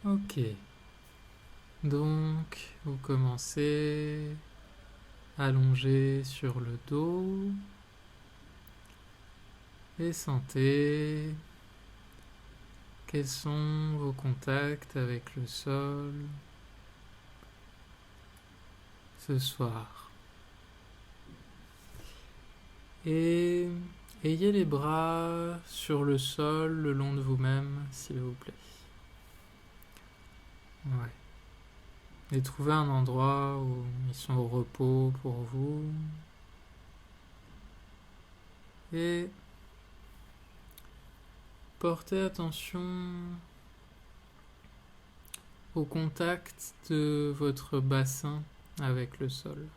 Ok, donc vous commencez allongé sur le dos et sentez quels sont vos contacts avec le sol ce soir. Et ayez les bras sur le sol le long de vous-même, s'il vous plaît. Ouais. Et trouvez un endroit où ils sont au repos pour vous. Et portez attention au contact de votre bassin avec le sol.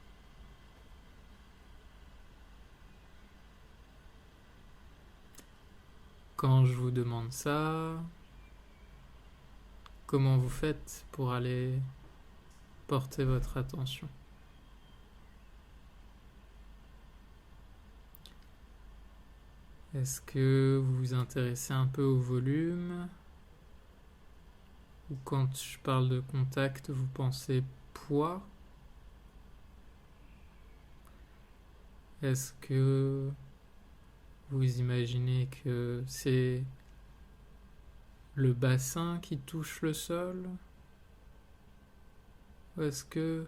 Quand je vous demande ça, comment vous faites pour aller porter votre attention? Est-ce que vous vous intéressez un peu au volume? Ou quand je parle de contact, vous pensez poids? Est-ce que vous imaginez que c'est le bassin qui touche le sol? Ou est-ce que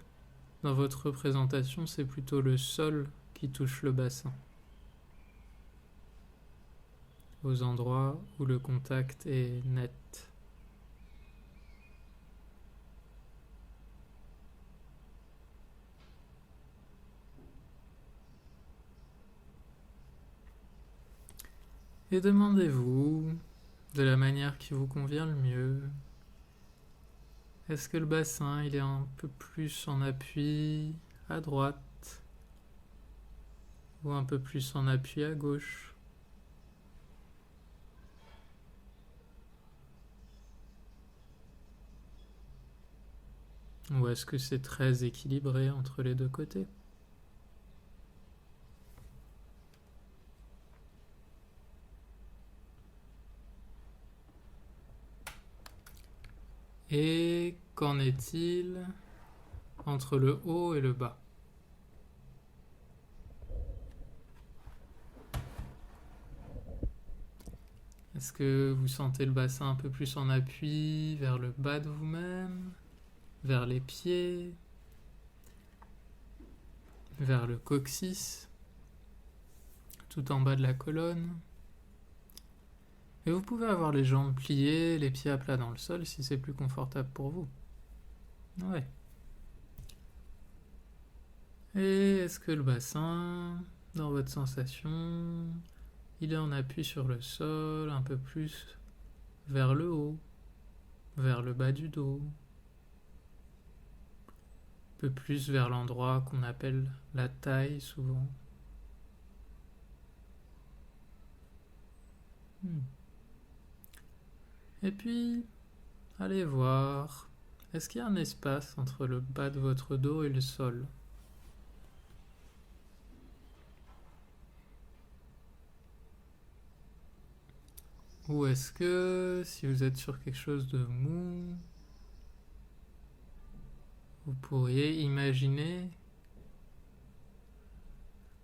dans votre représentation, c'est plutôt le sol qui touche le bassin, aux endroits où le contact est net? Et demandez-vous, de la manière qui vous convient le mieux, est-ce que le bassin il est un peu plus en appui à droite ou un peu plus en appui à gauche? Ou est-ce que c'est très équilibré entre les deux côtés? Et qu'en est-il entre le haut et le bas? Est-ce que vous sentez le bassin un peu plus en appui vers le bas de vous-même, vers les pieds, vers le coccyx, tout en bas de la colonne? Et vous pouvez avoir les jambes pliées, les pieds à plat dans le sol si c'est plus confortable pour vous. Ouais. Et est-ce que le bassin, dans votre sensation, il est en appui sur le sol, un peu plus vers le haut, vers le bas du dos, un peu plus vers l'endroit qu'on appelle la taille souvent? Hmm. Et puis, allez voir, est-ce qu'il y a un espace entre le bas de votre dos et le sol? Ou est-ce que si vous êtes sur quelque chose de mou, vous pourriez imaginer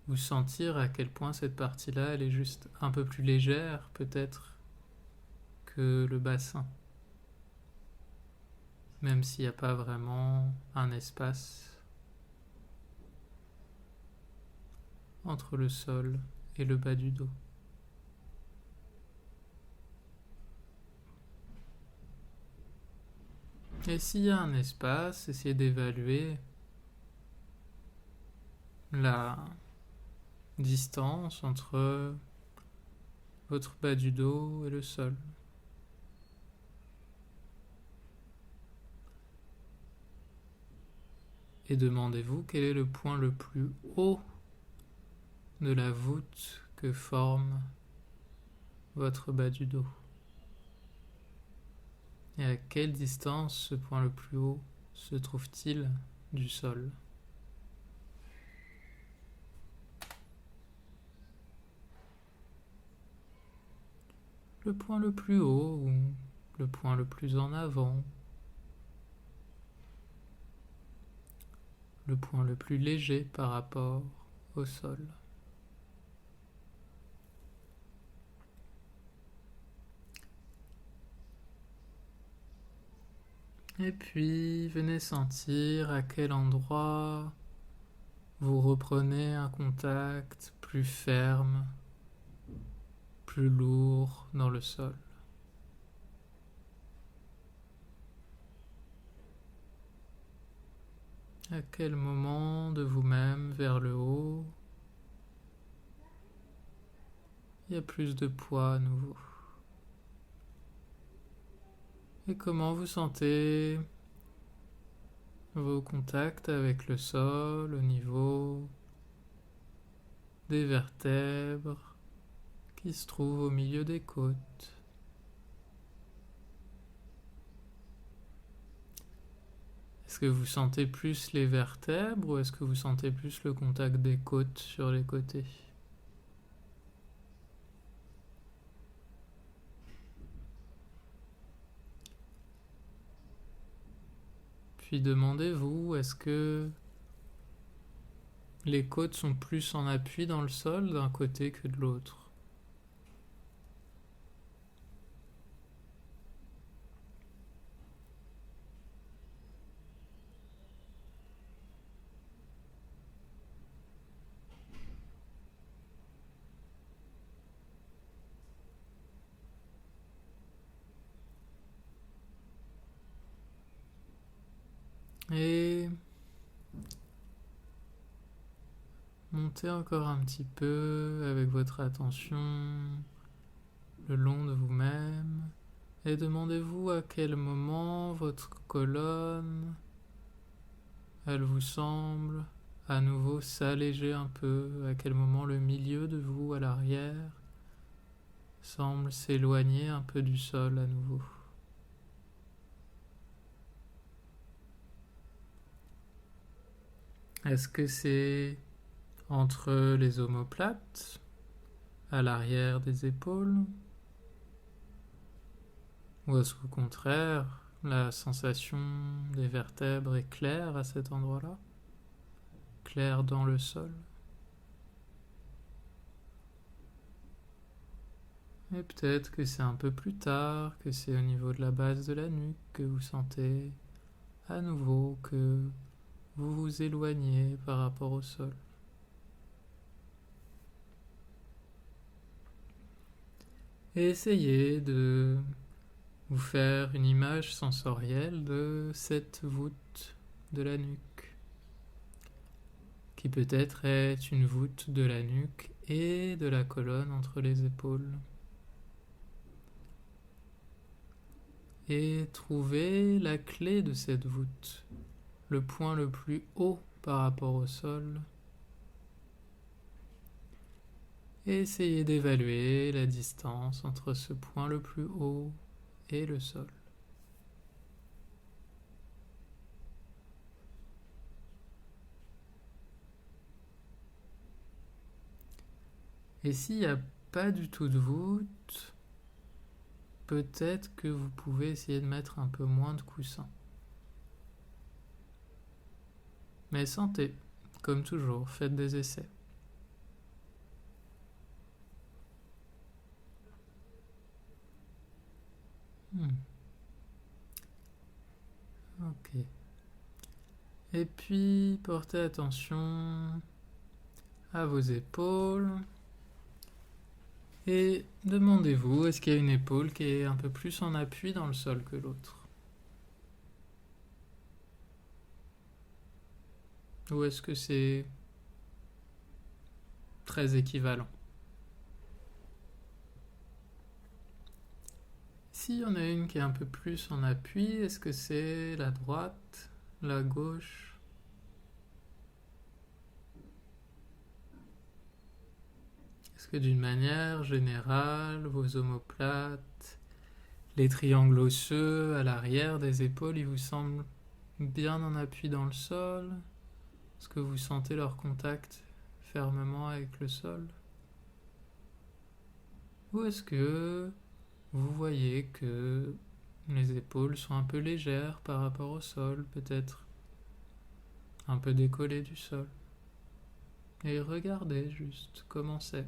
ou sentir à quel point cette partie-là, elle est juste un peu plus légère peut-être que le bassin, même s'il n'y a pas vraiment un espace entre le sol et le bas du dos. Et s'il y a un espace, essayez d'évaluer la distance entre votre bas du dos et le sol. Et demandez-vous quel est le point le plus haut de la voûte que forme votre bas du dos. Et à quelle distance ce point le plus haut se trouve-t-il du sol? Le point le plus haut ou le point le plus en avant, le point le plus léger par rapport au sol. Et puis, venez sentir à quel endroit vous reprenez un contact plus ferme, plus lourd dans le sol. À quel moment de vous-même vers le haut, il y a plus de poids à nouveau. Et comment vous sentez vos contacts avec le sol au niveau des vertèbres qui se trouvent au milieu des côtes. Est-ce que vous sentez plus les vertèbres ou est-ce que vous sentez plus le contact des côtes sur les côtés ? Puis demandez-vous, est-ce que les côtes sont plus en appui dans le sol d'un côté que de l'autre ? Et montez encore un petit peu avec votre attention le long de vous-même et demandez-vous à quel moment votre colonne, elle vous semble à nouveau s'alléger un peu, à quel moment le milieu de vous à l'arrière semble s'éloigner un peu du sol à nouveau. Est-ce que c'est entre les omoplates, à l'arrière des épaules, ou est-ce qu'au contraire, la sensation des vertèbres est claire à cet endroit-là, claire dans le sol? Et peut-être que c'est un peu plus tard, que c'est au niveau de la base de la nuque que vous sentez à nouveau que vous vous éloignez par rapport au sol. Et essayez de vous faire une image sensorielle de cette voûte de la nuque, qui peut-être est une voûte de la nuque et de la colonne entre les épaules. Et trouvez la clé de cette voûte, le point le plus haut par rapport au sol. Et essayez d'évaluer la distance entre ce point le plus haut et le sol. Et s'il n'y a pas du tout de voûte, peut-être que vous pouvez essayer de mettre un peu moins de coussins. Mais sentez, comme toujours, faites des essais. Ok. Et puis, portez attention à vos épaules. Et demandez-vous, est-ce qu'il y a une épaule qui est un peu plus en appui dans le sol que l'autre ? Ou est-ce que c'est très équivalent ? S'il y en a une qui est un peu plus en appui, est-ce que c'est la droite, la gauche ? Est-ce que d'une manière générale, vos omoplates, les triangles osseux à l'arrière des épaules, ils vous semblent bien en appui dans le sol ? Est-ce que vous sentez leur contact fermement avec le sol ? Ou est-ce que vous voyez que les épaules sont un peu légères par rapport au sol, peut-être un peu décollé du sol. Et regardez juste comment c'est.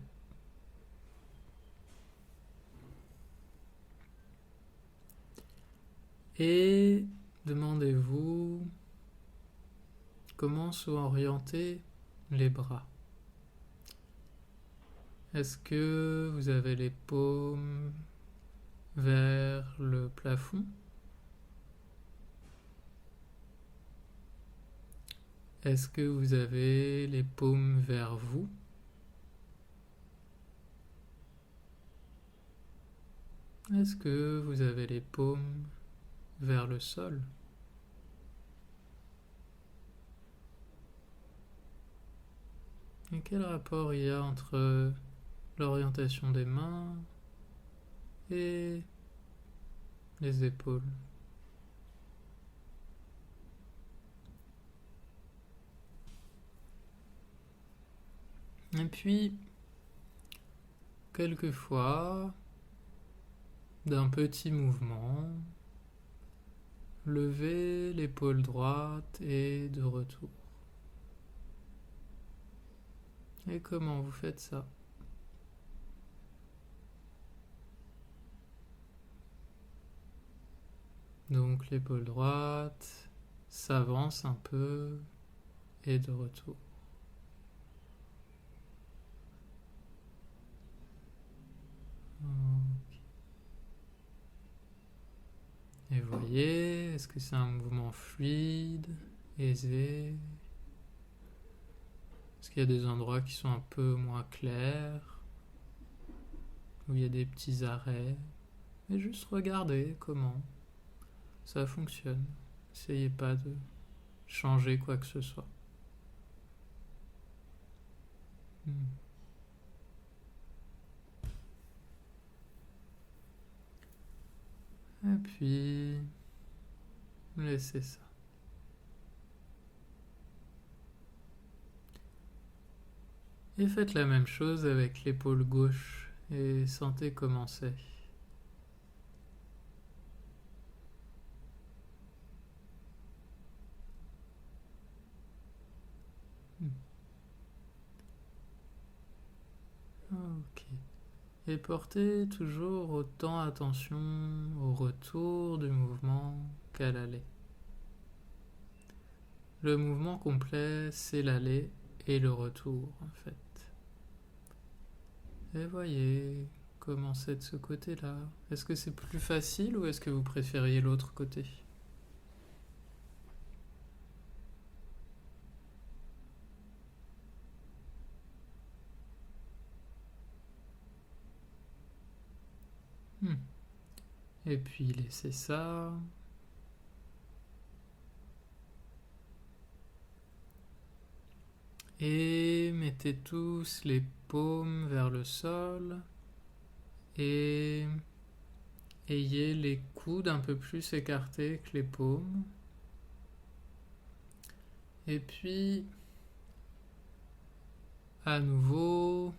Et demandez-vous comment sont orientés les bras. Est-ce que vous avez les paumes vers le plafond? Est-ce que vous avez les paumes vers vous? Est-ce que vous avez les paumes vers le sol? Et quel rapport il y a entre l'orientation des mains et les épaules? Et puis, quelquefois, d'un petit mouvement, levez l'épaule droite et de retour. Et comment vous faites ça? Donc l'épaule droite s'avance un peu et de retour. Et voyez, est-ce que c'est un mouvement fluide, aisé? Est-ce qu'il y a des endroits qui sont un peu moins clairs, où il y a des petits arrêts? Et juste regardez comment ça fonctionne. N'essayez pas de changer quoi que ce soit. Et puis, laissez ça. Et faites la même chose avec l'épaule gauche et sentez comment c'est. Ok. Et portez toujours autant attention au retour du mouvement qu'à l'aller. Le mouvement complet, c'est l'aller et le retour, en fait. Et voyez comment c'est de ce côté-là. Est-ce que c'est plus facile ou est-ce que vous préfériez l'autre côté? Et puis laissez ça. Et mettez tous les paumes vers le sol. Et ayez les coudes un peu plus écartés que les paumes. Et puis, à nouveau,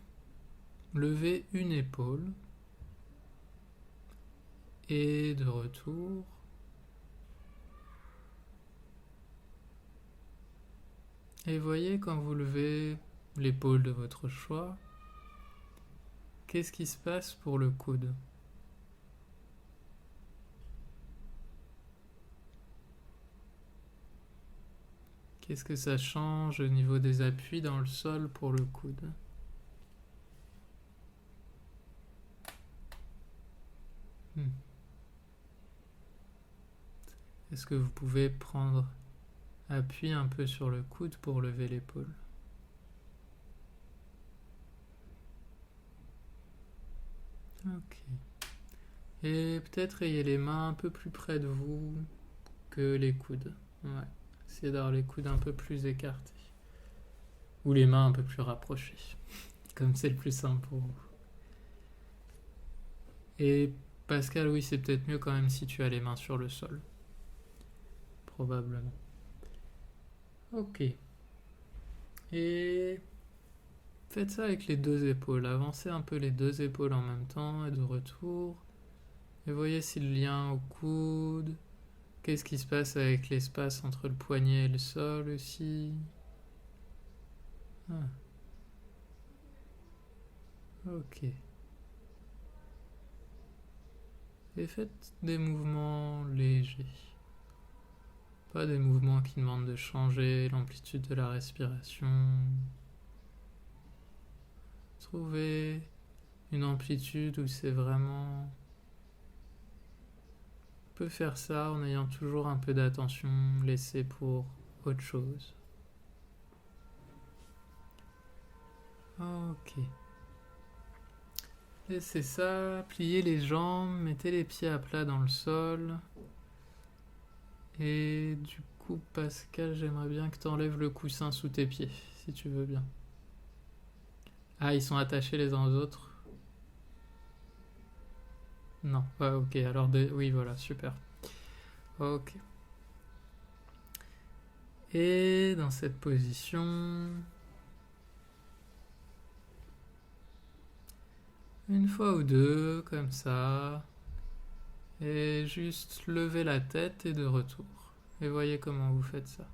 levez une épaule. Et de retour. Et voyez quand vous levez l'épaule de votre choix, qu'est-ce qui se passe pour le coude? Qu'est-ce que ça change au niveau des appuis dans le sol pour le coude? Est-ce que vous pouvez prendre appui un peu sur le coude pour lever l'épaule? Ok. Et peut-être ayez les mains un peu plus près de vous que les coudes. Ouais. Essayez d'avoir les coudes un peu plus écartés. Ou les mains un peu plus rapprochées. Comme c'est le plus simple pour vous. Et Pascal, oui, c'est peut-être mieux quand même si tu as les mains sur le sol. Probablement. Ok. Et faites ça avec les deux épaules. Avancez un peu les deux épaules en même temps et de retour. Et voyez si le lien au coude, Qu'est-ce qui se passe avec l'espace entre le poignet et le sol aussi? Ah, ok. Et faites des mouvements légers. Pas des mouvements qui demandent de changer l'amplitude de la respiration. Trouvez une amplitude où c'est vraiment... On peut faire ça en ayant toujours un peu d'attention laissée pour autre chose. Ok. Laissez ça, pliez les jambes, mettez les pieds à plat dans le sol. Et du coup, Pascal, j'aimerais bien que tu enlèves le coussin sous tes pieds, si tu veux bien. Ah, ils sont attachés les uns aux autres? Non, ouais, ok, alors oui, voilà, super. Ok. Et dans cette position, une fois ou deux, comme ça, et juste lever la tête et de retour. Et voyez comment vous faites ça.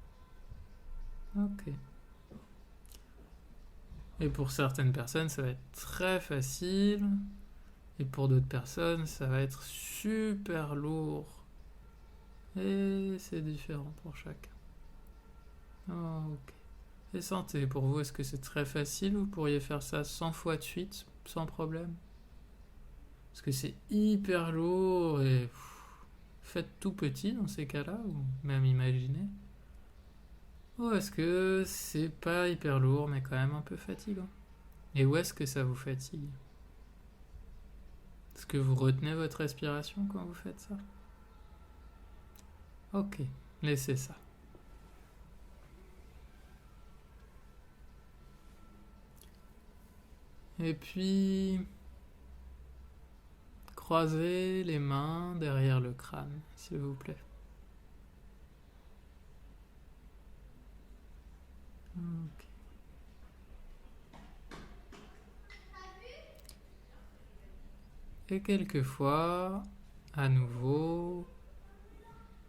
Ok. Et pour certaines personnes, ça va être très facile. Et pour d'autres personnes, ça va être super lourd. Et c'est différent pour chacun. Ok. Et santé, pour vous, est-ce que c'est très facile? Vous pourriez faire ça 100 fois de suite, sans problème? Parce que c'est hyper lourd et faites tout petit dans ces cas-là, ou même imaginez. Ou est-ce que c'est pas hyper lourd, mais quand même un peu fatigant? Et où est-ce que ça vous fatigue? Est-ce que vous retenez votre respiration quand vous faites ça? Ok, laissez ça. Et puis, croisez les mains derrière le crâne, s'il vous plaît. Ok. Et quelquefois, à nouveau,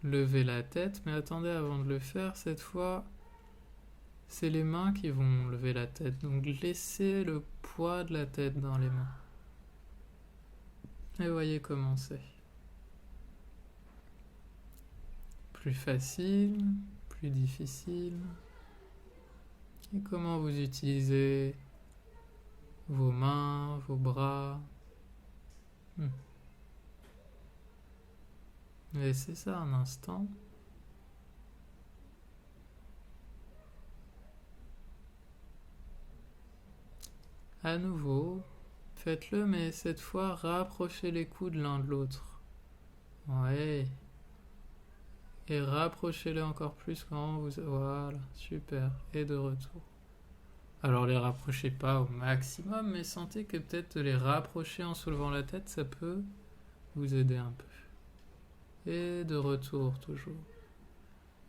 levez la tête, mais attendez avant de le faire, cette fois, c'est les mains qui vont lever la tête. Donc laissez le poids de la tête dans les mains. Et voyez comment c'est. Plus facile, plus difficile. Et comment vous utilisez vos mains, vos bras. Laissez ça un instant. À nouveau, faites-le, mais cette fois, rapprochez les coudes l'un de l'autre. Ouais. Et rapprochez-les encore plus quand vous... Voilà, super. Et de retour. Alors les rapprochez pas au maximum, mais sentez que peut-être les rapprocher en soulevant la tête, ça peut vous aider un peu. Et de retour toujours.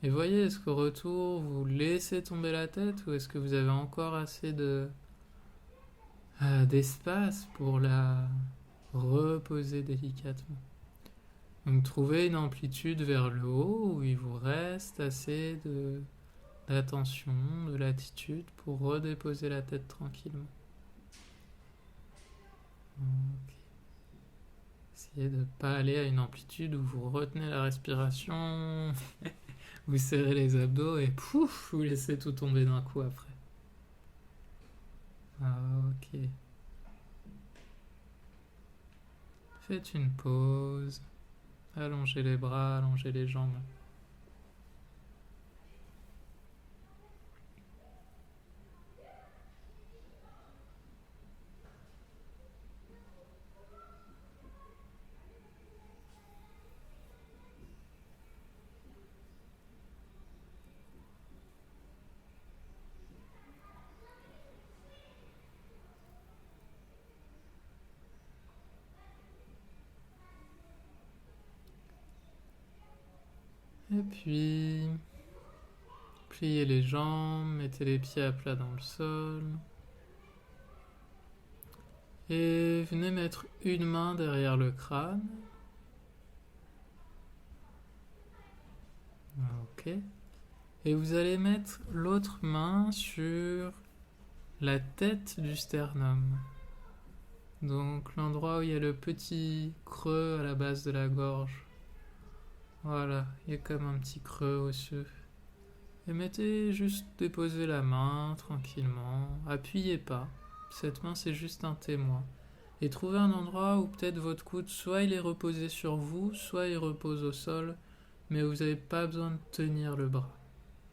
Et voyez, est-ce qu'au retour, vous laissez tomber la tête ou est-ce que vous avez encore assez d'espace pour la reposer délicatement? Donc trouvez une amplitude vers le haut où il vous reste assez d'attention, de latitude pour redéposer la tête tranquillement. Ok. Essayez de ne pas aller à une amplitude où vous retenez la respiration, vous serrez les abdos et pouf, vous laissez tout tomber d'un coup après. Ok. Faites une pause. Allongez les bras, allongez les jambes. Et puis, pliez les jambes, mettez les pieds à plat dans le sol. Et venez mettre une main derrière le crâne. ok. Et vous allez mettre l'autre main sur la tête du sternum. Donc l'endroit où il y a le petit creux à la base de la gorge. Voilà, il y a comme un petit creux osseux. Et déposez la main tranquillement. Appuyez pas. Cette main c'est juste un témoin. Et trouvez un endroit où peut-être votre coude, soit il est reposé sur vous, soit il repose au sol, mais vous n'avez pas besoin de tenir le bras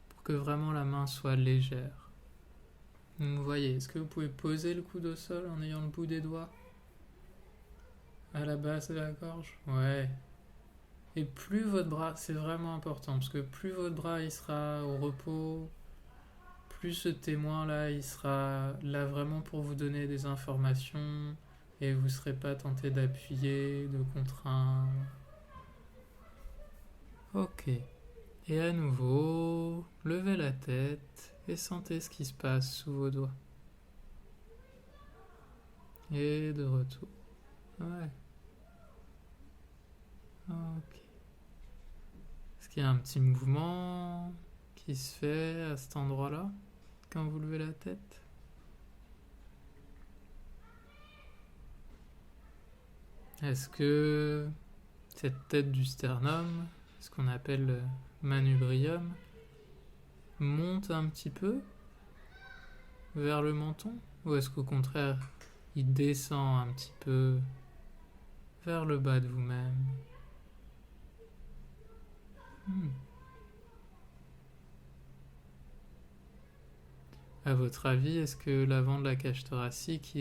pour que vraiment la main soit légère. Vous voyez, est-ce que vous pouvez poser le coude au sol en ayant le bout des doigts à la base de la gorge? Ouais. Et plus votre bras, c'est vraiment important, parce que plus votre bras il sera au repos, plus ce témoin là il sera là vraiment pour vous donner des informations et vous ne serez pas tenté d'appuyer, de contraindre. Ok. Et à nouveau, levez la tête et sentez ce qui se passe sous vos doigts. Et de retour. Ouais. Ok. Est-ce qu'il y a un petit mouvement qui se fait à cet endroit-là quand vous levez la tête? Est-ce que cette tête du sternum, ce qu'on appelle le manubrium, monte un petit peu vers le menton? Ou est-ce qu'au contraire, il descend un petit peu vers le bas de vous-même? À votre avis, est-ce que l'avant de la cage thoracique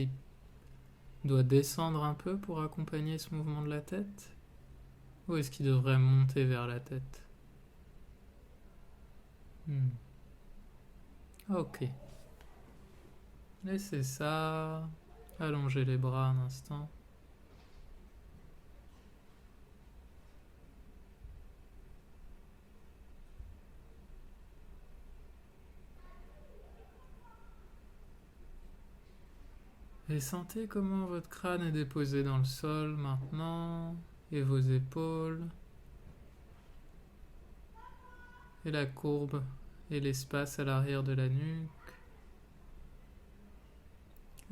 doit descendre un peu pour accompagner ce mouvement de la tête? Ou est-ce qu'il devrait monter vers la tête? Ok. Laissez ça. Allongez les bras un instant. Et sentez comment votre crâne est déposé dans le sol maintenant, et vos épaules, et la courbe, et l'espace à l'arrière de la nuque.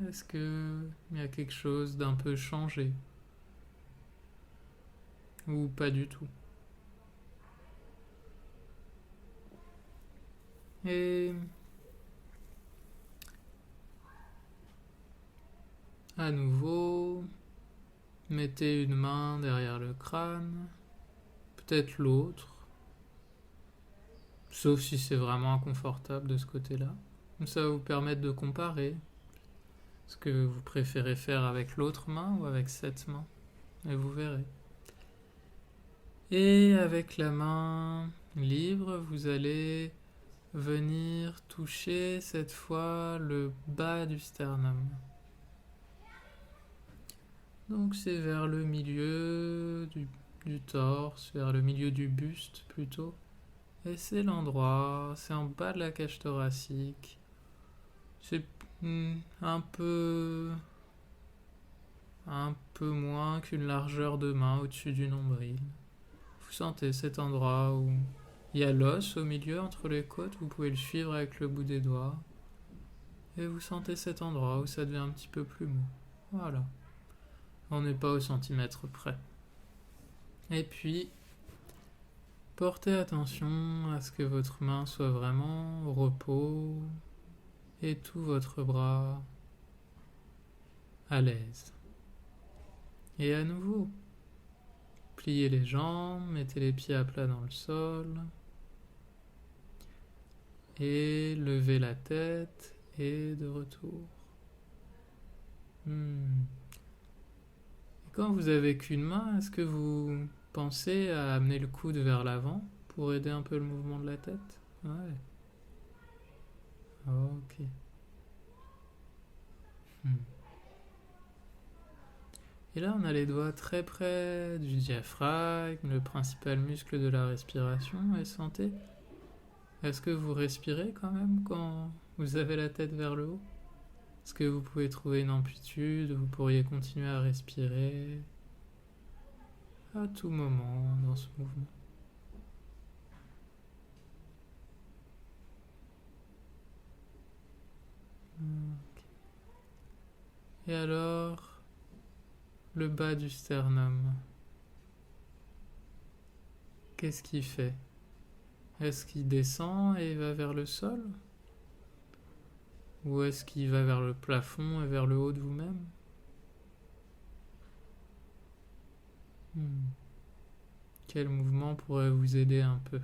Est-ce qu'il y a quelque chose d'un peu changé? Ou pas du tout? Et à nouveau, mettez une main derrière le crâne, peut-être l'autre, sauf si c'est vraiment inconfortable de ce côté-là. Ça va vous permettre de comparer ce que vous préférez faire avec l'autre main ou avec cette main, et vous verrez. Et avec la main libre, vous allez venir toucher cette fois le bas du sternum. Donc c'est vers le milieu du torse, vers le milieu du buste plutôt. Et c'est l'endroit, c'est en bas de la cage thoracique. C'est un peu moins qu'une largeur de main au-dessus du nombril. Vous sentez cet endroit où il y a l'os au milieu entre les côtes, vous pouvez le suivre avec le bout des doigts. Et vous sentez cet endroit où ça devient un petit peu plus mou. Voilà. On n'est pas au centimètre près. Et puis, portez attention à ce que votre main soit vraiment au repos et tout votre bras à l'aise. Et à nouveau, pliez les jambes, mettez les pieds à plat dans le sol et levez la tête et de retour. Quand vous avez qu'une main, est-ce que vous pensez à amener le coude vers l'avant pour aider un peu le mouvement de la tête? Ouais. Ok. Et là, on a les doigts très près du diaphragme, le principal muscle de la respiration. Et sentez, est-ce que vous respirez quand même quand vous avez la tête vers le haut? Est-ce que vous pouvez trouver une amplitude? Vous pourriez continuer à respirer à tout moment dans ce mouvement. Et alors, le bas du sternum, qu'est-ce qu'il fait? Est-ce qu'il descend et va vers le sol? Ou est-ce qu'il va vers le plafond et vers le haut de vous-même? Quel mouvement pourrait vous aider un peu?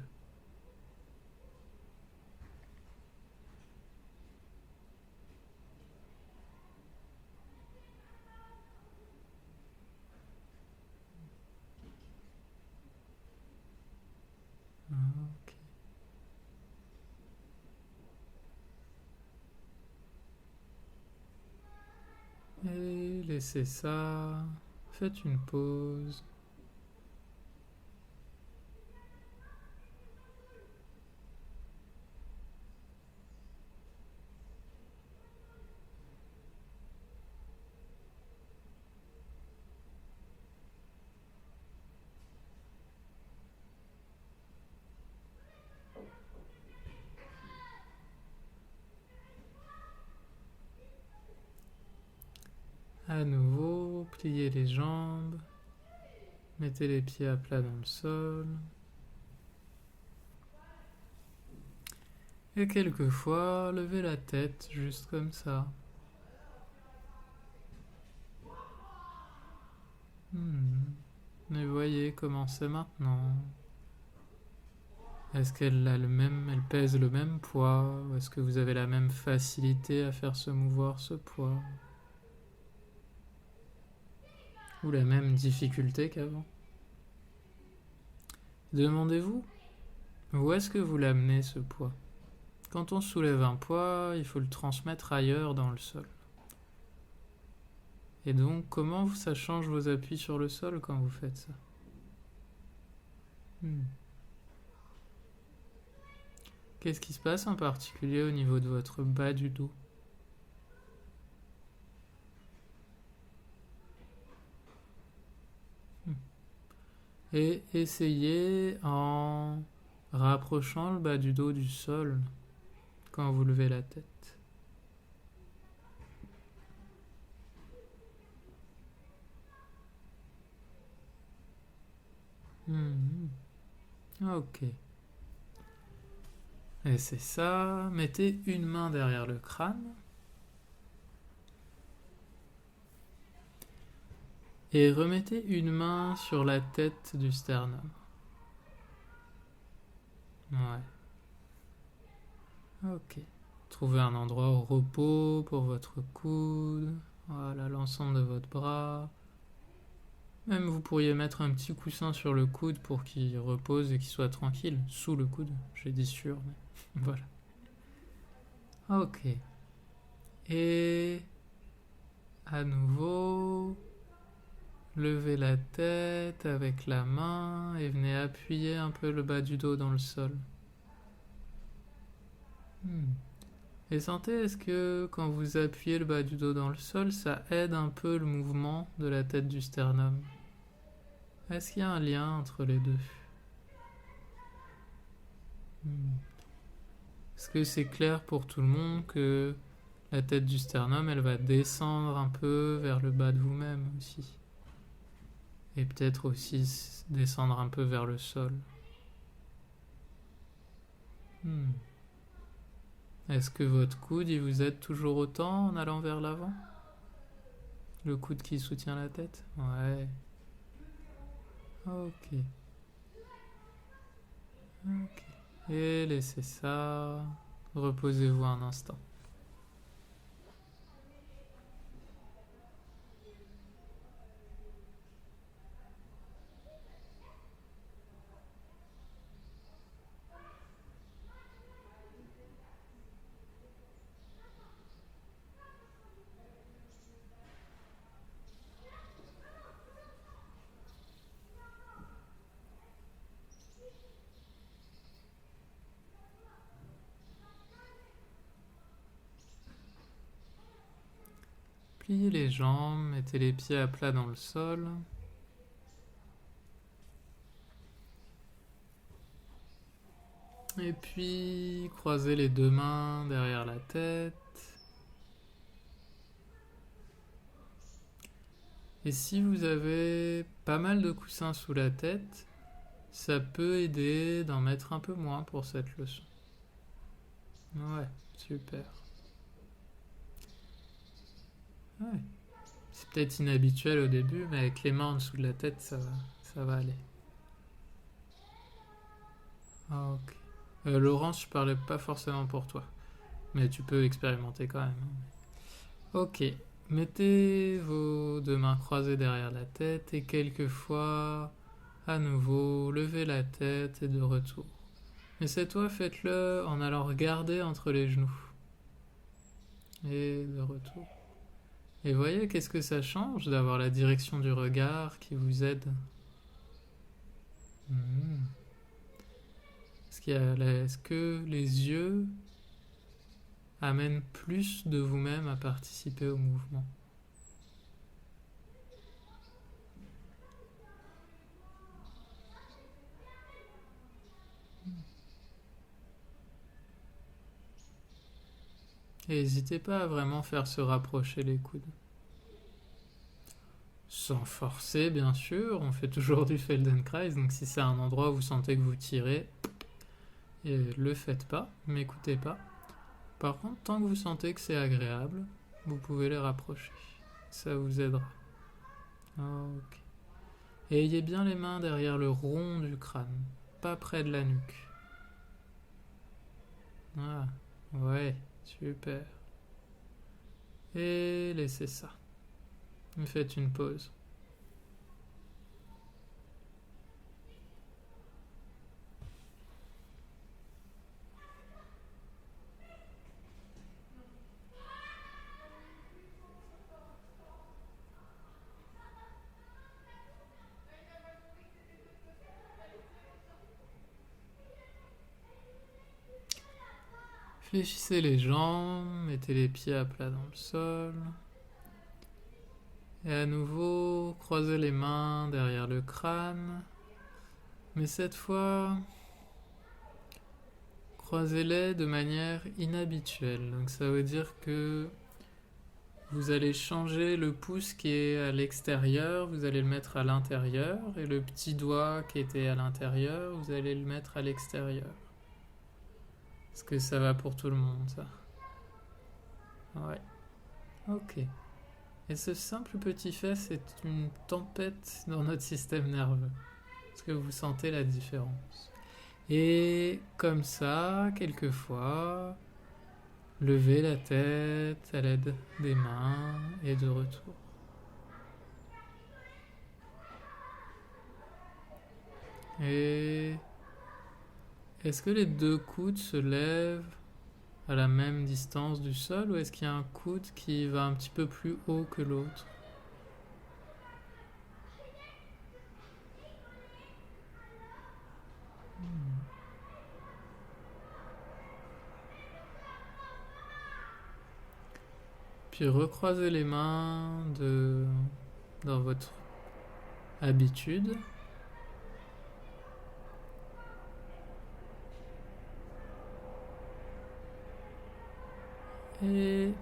Ok. Et laissez ça. Faites une pause. À nouveau, pliez les jambes. Mettez les pieds à plat dans le sol. Et quelquefois, levez la tête juste comme ça. Mais voyez comment c'est maintenant. Est-ce elle pèse le même poids, ou est-ce que vous avez la même facilité à faire se mouvoir ce poids, ou la même difficulté qu'avant? Demandez-vous, où est-ce que vous l'amenez ce poids? Quand on soulève un poids, il faut le transmettre ailleurs dans le sol. Et donc, comment ça change vos appuis sur le sol quand vous faites ça? Qu'est-ce qui se passe en particulier au niveau de votre bas du dos? Et essayez en rapprochant le bas du dos du sol quand vous levez la tête. Ok. Et c'est ça. Mettez une main derrière le crâne. Et remettez une main sur la tête du sternum. Ouais. Ok. Trouvez un endroit au repos pour votre coude. Voilà, l'ensemble de votre bras. Même vous pourriez mettre un petit coussin sur le coude pour qu'il repose et qu'il soit tranquille. Sous le coude, j'ai dit sûr, mais voilà. Ok. Et à nouveau, levez la tête avec la main et venez appuyer un peu le bas du dos dans le sol. Et sentez, est-ce que quand vous appuyez le bas du dos dans le sol, ça aide un peu le mouvement de la tête du sternum? Est-ce qu'il y a un lien entre les deux? Est-ce que c'est clair pour tout le monde que la tête du sternum, elle va descendre un peu vers le bas de vous-même aussi? Et peut-être aussi descendre un peu vers le sol. Est-ce que votre coude, il vous aide toujours autant en allant vers l'avant? Le coude qui soutient la tête? Ouais. Ok. Et laissez ça. Reposez-vous un instant. Pliez les jambes, mettez les pieds à plat dans le sol. Et puis, croisez les deux mains derrière la tête. Et si vous avez pas mal de coussins sous la tête, ça peut aider d'en mettre un peu moins pour cette leçon. Ouais, super. Ouais. C'est peut-être inhabituel au début, mais avec les mains en dessous de la tête, ça va aller. Ah, ok. Laurence, je parlais pas forcément pour toi, mais tu peux expérimenter quand même, hein. Ok. Mettez vos deux mains croisées derrière la tête et quelquefois, à nouveau, levez la tête et de retour. Mais cette fois, faites-le en allant regarder entre les genoux. Et de retour. Et voyez qu'est-ce que ça change d'avoir la direction du regard qui vous aide. Hmm. Est-ce que les yeux amènent plus de vous-même à participer au mouvement? Et n'hésitez pas à vraiment faire se rapprocher les coudes. Sans forcer, bien sûr, on fait toujours du Feldenkrais, donc si c'est un endroit où vous sentez que vous tirez, le faites pas, m'écoutez pas. Par contre, tant que vous sentez que c'est agréable, vous pouvez les rapprocher. Ça vous aidera. Ok. Et ayez bien les mains derrière le rond du crâne, pas près de la nuque. Ah, ouais, super. Et laissez ça. Faites une pause. Fléchissez les jambes, mettez les pieds à plat dans le sol. Et à nouveau, croisez les mains derrière le crâne. Mais cette fois, croisez-les de manière inhabituelle. Donc ça veut dire que vous allez changer le pouce qui est à l'extérieur, vous allez le mettre à l'intérieur. Et le petit doigt qui était à l'intérieur, vous allez le mettre à l'extérieur. Est-ce que ça va pour tout le monde, ça? Ouais. Ok. Et ce simple petit fait, c'est une tempête dans notre système nerveux. Est-ce que vous sentez la différence? Et comme ça, quelquefois, levez la tête à l'aide des mains et de retour. Et est-ce que les deux coudes se lèvent à la même distance du sol ou est-ce qu'il y a un coude qui va un petit peu plus haut que l'autre? Puis recroisez les mains dans votre habitude. Et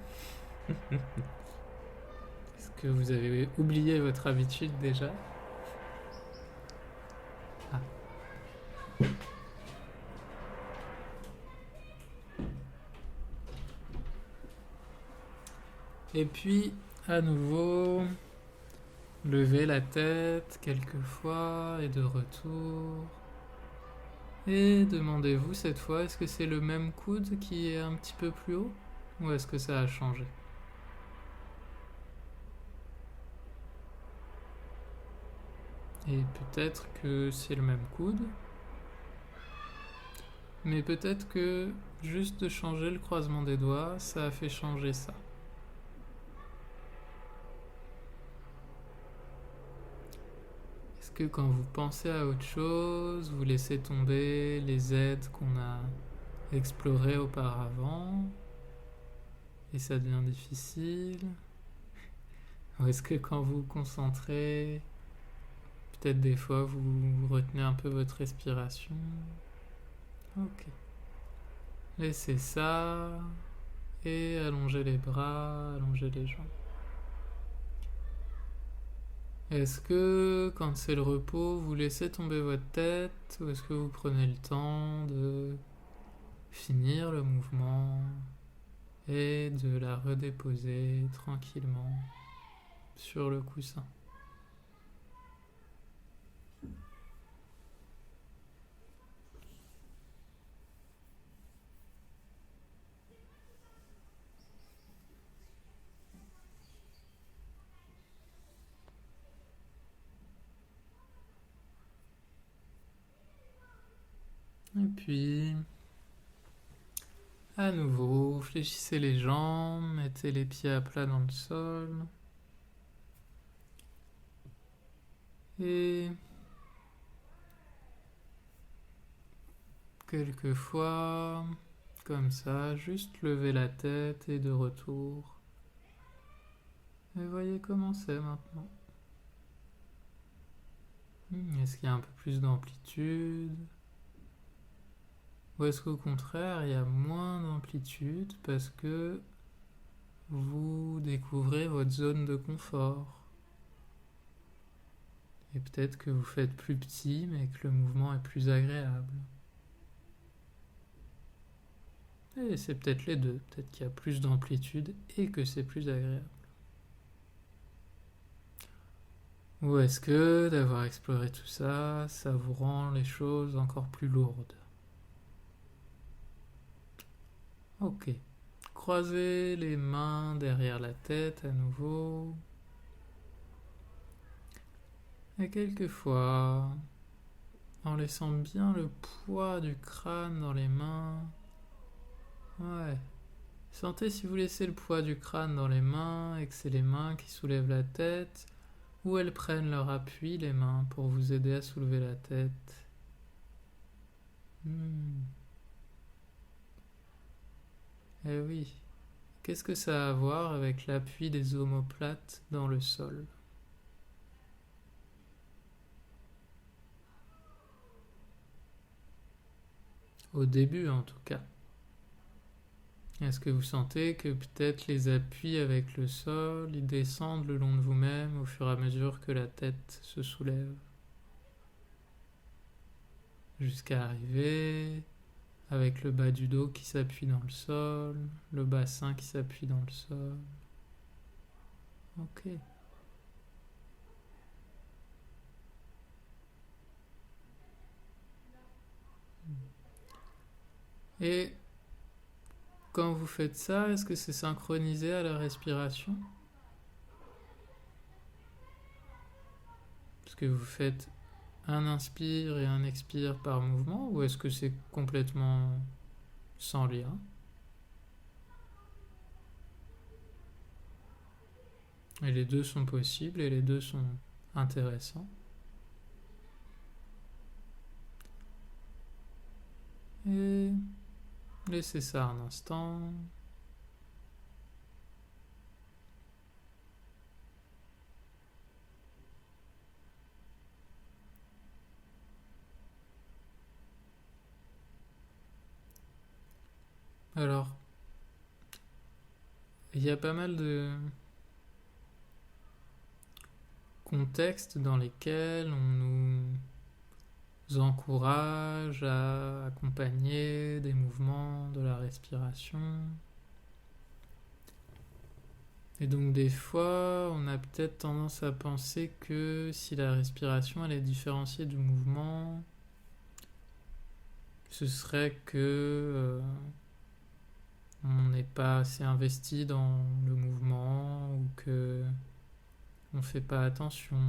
est-ce que vous avez oublié votre habitude déjà? Ah. Et puis, à nouveau, levez la tête quelques fois et de retour. Et demandez-vous cette fois, est-ce que c'est le même coude qui est un petit peu plus haut ou est-ce que ça a changé? Et peut-être que c'est le même coude, mais peut-être que juste de changer le croisement des doigts, ça a fait changer ça. Est-ce que quand vous pensez à autre chose, vous laissez tomber les aides qu'on a explorées auparavant et ça devient difficile? Ou est-ce que quand vous vous concentrez, peut-être des fois vous retenez un peu votre respiration? Ok. Laissez ça et allongez les bras, allongez les jambes. Est-ce que quand c'est le repos, vous laissez tomber votre tête ou est-ce que vous prenez le temps de finir le mouvement et de la redéposer tranquillement sur le coussin? Et puis, à nouveau, fléchissez les jambes, mettez les pieds à plat dans le sol. Et quelquefois, comme ça, juste lever la tête et de retour. Et voyez comment c'est maintenant. Est-ce qu'il y a un peu plus d'amplitude? Ou est-ce qu'au contraire, il y a moins d'amplitude parce que vous découvrez votre zone de confort? Et peut-être que vous faites plus petit, mais que le mouvement est plus agréable. Et c'est peut-être les deux. Peut-être qu'il y a plus d'amplitude et que c'est plus agréable. Ou est-ce que d'avoir exploré tout ça, ça vous rend les choses encore plus lourdes? Ok. Croisez les mains derrière la tête à nouveau. Et quelquefois, en laissant bien le poids du crâne dans les mains. Ouais. Sentez si vous laissez le poids du crâne dans les mains et que c'est les mains qui soulèvent la tête, ou elles prennent leur appui, les mains, pour vous aider à soulever la tête. Eh oui. Qu'est-ce que ça a à voir avec l'appui des omoplates dans le sol? Au début, en tout cas. Est-ce que vous sentez que peut-être les appuis avec le sol, ils descendent le long de vous-même au fur et à mesure que la tête se soulève? Jusqu'à arriver avec le bas du dos qui s'appuie dans le sol, le bassin qui s'appuie dans le sol. Ok. Et quand vous faites ça, est-ce que c'est synchronisé à la respiration? Est-ce que vous faites un inspire et un expire par mouvement ou est-ce que c'est complètement sans lien? Et les deux sont possibles et les deux sont intéressants. Et laissez ça un instant. Alors, il y a pas mal de contextes dans lesquels on nous encourage à accompagner des mouvements de la respiration. Et donc des fois, on a peut-être tendance à penser que si la respiration elle est différenciée du mouvement, ce serait que on n'est pas assez investi dans le mouvement ou que on fait pas attention.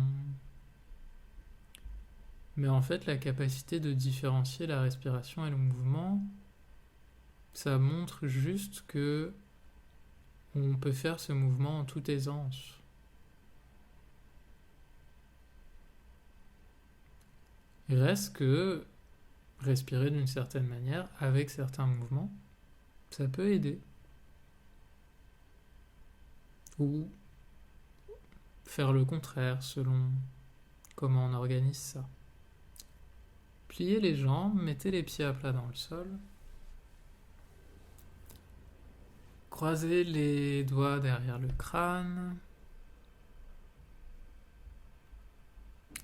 Mais en fait, la capacité de différencier la respiration et le mouvement, ça montre juste que on peut faire ce mouvement en toute aisance. Il reste que respirer d'une certaine manière avec certains mouvements, ça peut aider. Ou faire le contraire selon comment on organise ça. Pliez les jambes, mettez les pieds à plat dans le sol. Croisez les doigts derrière le crâne.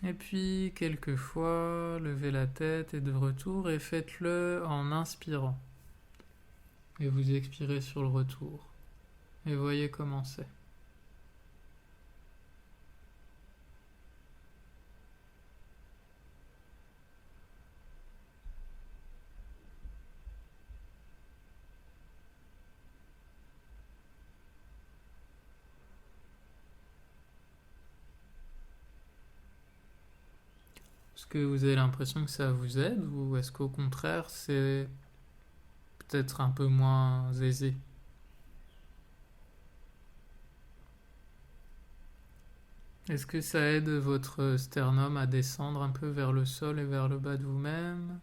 Et puis, quelquefois, levez la tête et de retour et faites-le en inspirant. Et vous expirez sur le retour. Et voyez comment c'est. Est-ce que vous avez l'impression que ça vous aide ou est-ce qu'au contraire c'est peut-être un peu moins aisé? Est-ce que ça aide votre sternum à descendre un peu vers le sol et vers le bas de vous-même?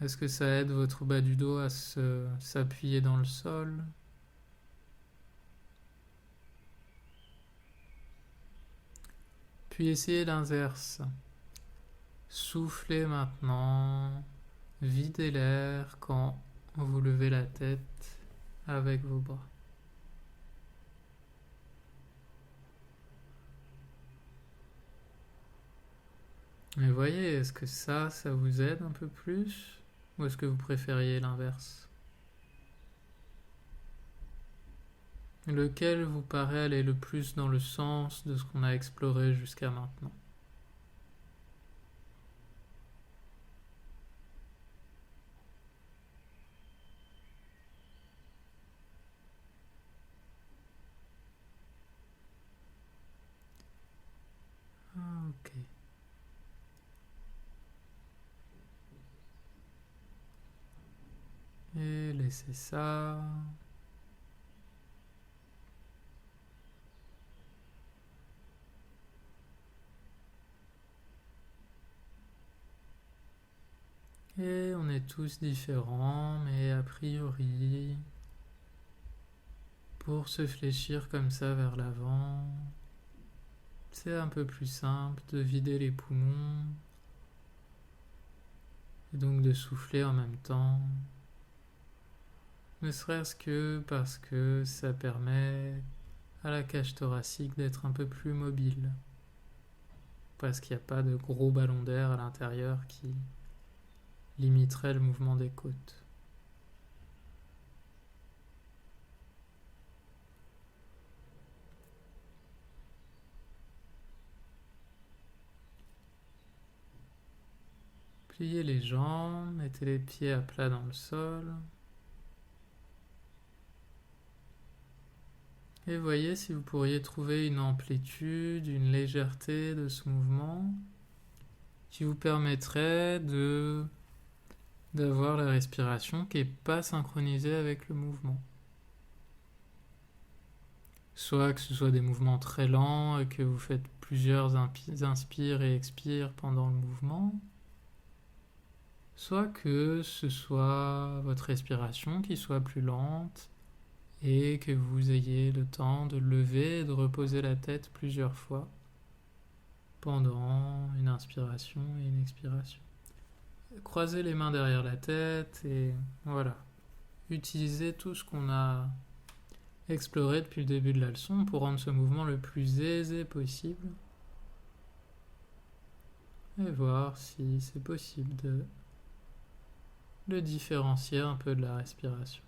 Est-ce que ça aide votre bas du dos à s'appuyer dans le sol? Puis essayez l'inverse. Soufflez maintenant, videz l'air quand vous levez la tête avec vos bras. Mais voyez, est-ce que ça vous aide un peu plus? Ou est-ce que vous préfériez l'inverse? Lequel vous paraît aller le plus dans le sens de ce qu'on a exploré jusqu'à maintenant? Ok. Et laissez ça. Et on est tous différents, mais a priori, pour se fléchir comme ça vers l'avant, c'est un peu plus simple de vider les poumons et donc de souffler en même temps. Ne serait-ce que parce que ça permet à la cage thoracique d'être un peu plus mobile. Parce qu'il n'y a pas de gros ballon d'air à l'intérieur qui limiterait le mouvement des côtes. Pliez les jambes, mettez les pieds à plat dans le sol. Et voyez si vous pourriez trouver une amplitude, une légèreté de ce mouvement qui vous permettrait d'avoir la respiration qui n'est pas synchronisée avec le mouvement. Soit que ce soit des mouvements très lents et que vous faites plusieurs inspires et expires pendant le mouvement, soit que ce soit votre respiration qui soit plus lente et que vous ayez le temps de lever et de reposer la tête plusieurs fois pendant une inspiration et une expiration. Croisez les mains derrière la tête et voilà. Utilisez tout ce qu'on a exploré depuis le début de la leçon pour rendre ce mouvement le plus aisé possible et voir si c'est possible de le différencier un peu de la respiration.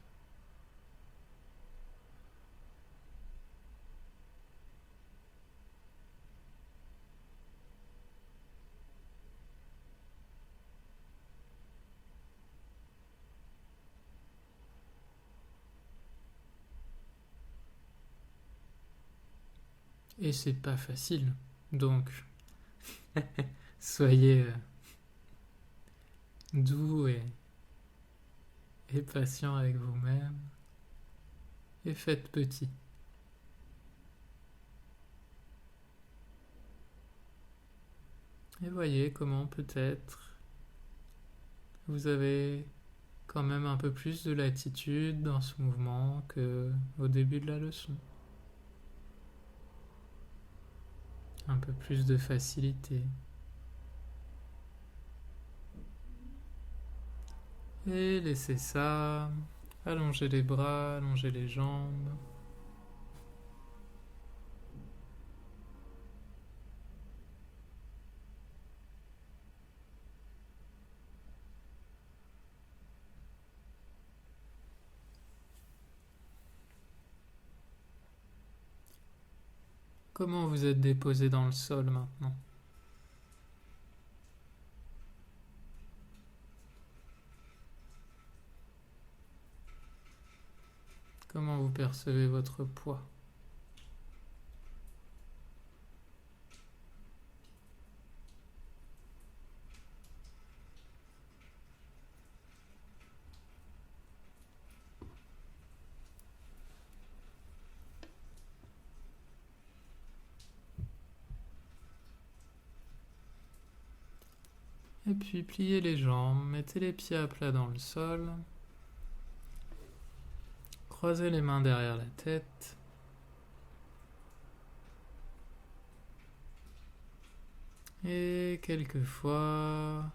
Et c'est pas facile, donc soyez doux et patient avec vous-même et faites petit. Et voyez comment peut-être vous avez quand même un peu plus de latitude dans ce mouvement qu'au début de la leçon. Un peu plus de facilité. Et laissez ça. Allongez les bras, allongez les jambes. Comment vous êtes déposé dans le sol maintenant? Comment vous percevez votre poids? Et puis pliez les jambes, mettez les pieds à plat dans le sol, croisez les mains derrière la tête. Et quelquefois,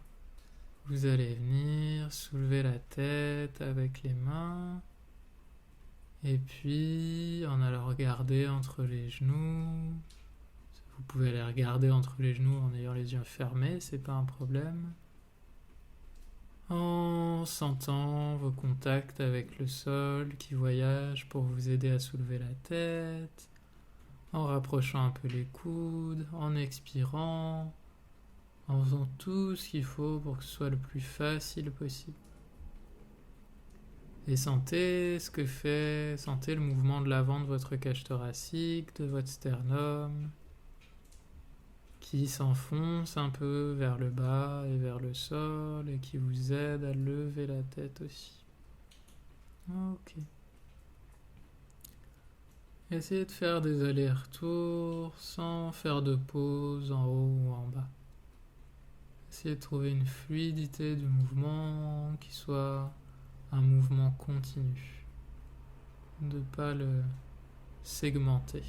vous allez venir soulever la tête avec les mains. Et puis, en allant regarder entre les genoux. Vous pouvez aller regarder entre les genoux en ayant les yeux fermés, c'est pas un problème. En sentant vos contacts avec le sol qui voyage pour vous aider à soulever la tête. En rapprochant un peu les coudes, en expirant, en faisant tout ce qu'il faut pour que ce soit le plus facile possible. Et sentez ce que fait, sentez le mouvement de l'avant de votre cage thoracique, de votre sternum, qui s'enfonce un peu vers le bas et vers le sol et qui vous aide à lever la tête aussi. Ok. Essayez de faire des allers-retours sans faire de pause en haut ou en bas. Essayez de trouver une fluidité du mouvement qui soit un mouvement continu. De ne pas le segmenter.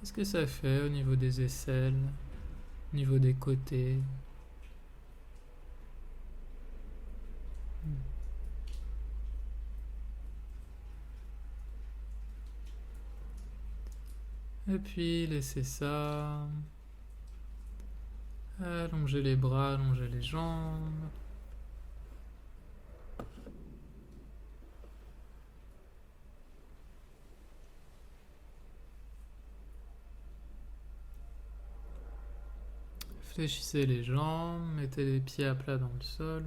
Qu'est-ce que ça fait au niveau des aisselles, au niveau des côtés? Et puis laissez ça. Allongez les bras, allongez les jambes. Fléchissez les jambes, mettez les pieds à plat dans le sol.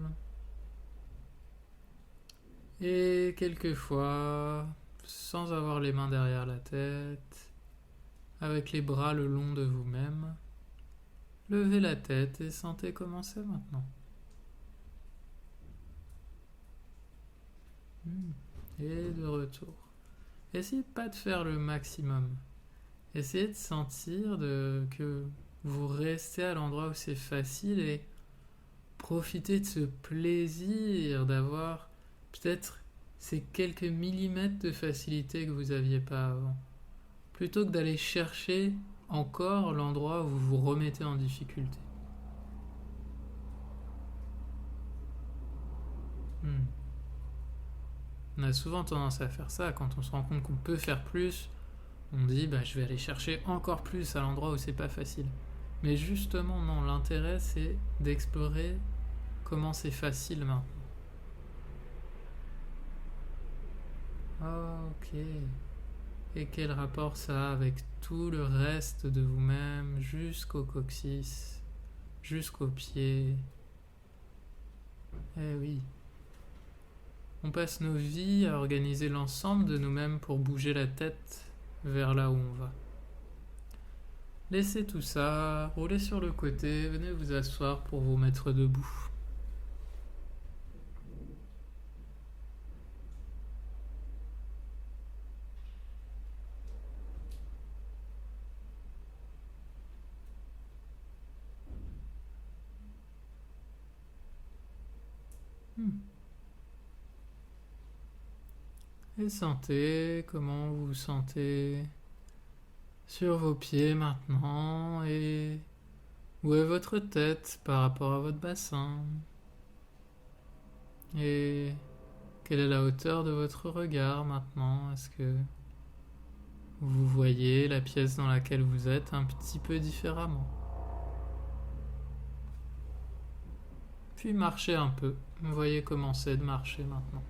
Et quelquefois, sans avoir les mains derrière la tête, avec les bras le long de vous-même, levez la tête et sentez comment c'est maintenant. Et de retour. Essayez pas de faire le maximum. Essayez de sentir que vous restez à l'endroit où c'est facile et profitez de ce plaisir d'avoir peut-être ces quelques millimètres de facilité que vous n'aviez pas avant. Plutôt que d'aller chercher encore l'endroit où vous vous remettez en difficulté. On a souvent tendance à faire ça quand on se rend compte qu'on peut faire plus. On dit je vais aller chercher encore plus à l'endroit où c'est pas facile. Mais justement non, l'intérêt c'est d'explorer comment c'est facile maintenant. Ok. Et quel rapport ça a avec tout le reste de vous-même jusqu'au coccyx, jusqu'aux pieds. Eh oui. On passe nos vies à organiser l'ensemble de nous-mêmes pour bouger la tête vers là où on va. Laissez tout ça, roulez sur le côté, venez vous asseoir pour vous mettre debout. Et sentez comment vous vous sentez sur vos pieds maintenant et où est votre tête par rapport à votre bassin et quelle est la hauteur de votre regard maintenant. Est-ce que vous voyez la pièce dans laquelle vous êtes un petit peu différemment? Puis marchez un peu, vous voyez comment c'est de marcher maintenant.